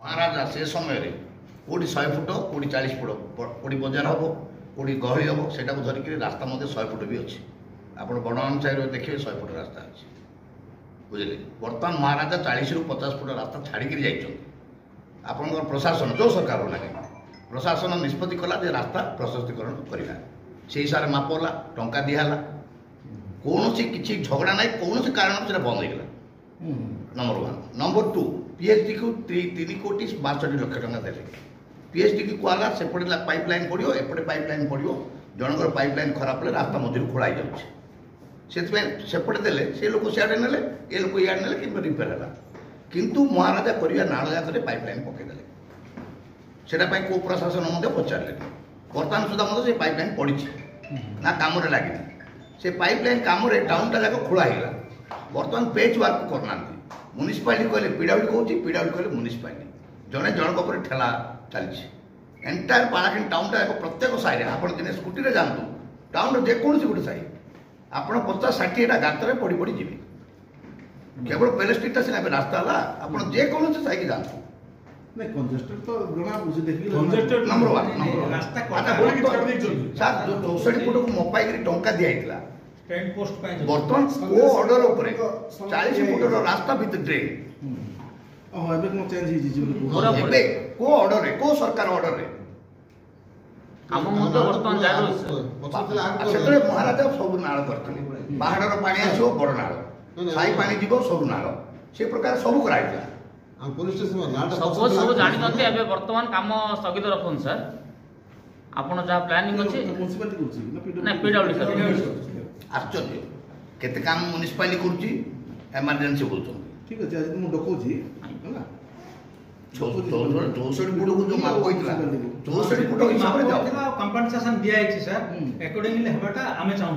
महाराजा से समय कौटी 100 foot कौटी 40 foot कौटी बजार हम कौटी गहली हम से धरिक रास्ता मध्य 100 फुट भी अच्छे आप बड़मान साइड देखिए 100 फुट रास्ता अच्छे बुझे बर्तमान महाराजा 40 ରୁ 50 फुट रास्ता छाड़िक आपंकर प्रशासन जो सरकार हो लगे प्रशासन निष्पत्ति कला जे रास्ता प्रशस्तीकरण करला से हिसाब से मापला टंका दिहला कौन किसी झगड़ा ना कौन कारण से बंद हो नंबर 1 नंबर 2 पीएचडी को 3 कोटी 62 लाख टंका देले पीएचडी की कहला सेपटे पाइपलाइन पड़ो एपटे पाइपलाइन पड़ो जनकर पाइपलाइन खराब हेल्ले रास्ता मझे खोलाई जाए सेपटे देले से लोक सियाड़े नेले ये लोक इे नेले कि रिपेयर है किंतु महाराजा करिया नाल जाकर पाइपलाइन पकईदे से को प्रशासन पचारे बर्तमान सुधा से पाइपलाइन पड़ी ना कम लगे से पाइपलाइन कम टाउनटा जाक खोला बर्तमान पेच वर्क करना म्यूनिसिपालिटी कहले पीडब्ल्यू कहूँ पीडब्ल्यू कहले म्यूनिसिपालिटी जड़े जनक ठेला चली एंटायर पाराखंड टाउनटा एक प्रत्येक साइड आप दिन स्कूटी जातु टाउन जेकोसी गोटे साई आप 50-60 गातर पड़ पड़ जी केवल पेलेस्ट्रीटा सीना रास्ता है आप जेकोसी साइक जातु नंबर 1 सर जो 64 फुट को मपाई टंका दिया बर्तमान को ऑर्डर ऊपर 40 फुट रास्ता भितर ट्रेन को ऑर्डर रे को सरकार ऑर्डर रे हम बर्तमान जाए महाराजा सब नाल करते पहाड़ पानी आसो बड़ नाल साई पानी जीव सब नाल से प्रकार सब कराइला हम पुलिस स्टेशन नाटा सब जानि नथि एबे वर्तमान काम स्थगित रखुन सर आपण जहा प्लानिंग अछि म्युनिसिपालिटी करछि ना पीडब्ल्यू सर आश्चर्य केते काम म्युनिसिपालिटी करछि इमरजेंसी बोलतो ठीक अछि आज मु डकौछि हला 64 फुट को जो माप होइतला 64 फुट हिसाब रे जाओ कंपनसेशन दिया है सर अकॉर्डिंगली हेबाटा हमें चाहू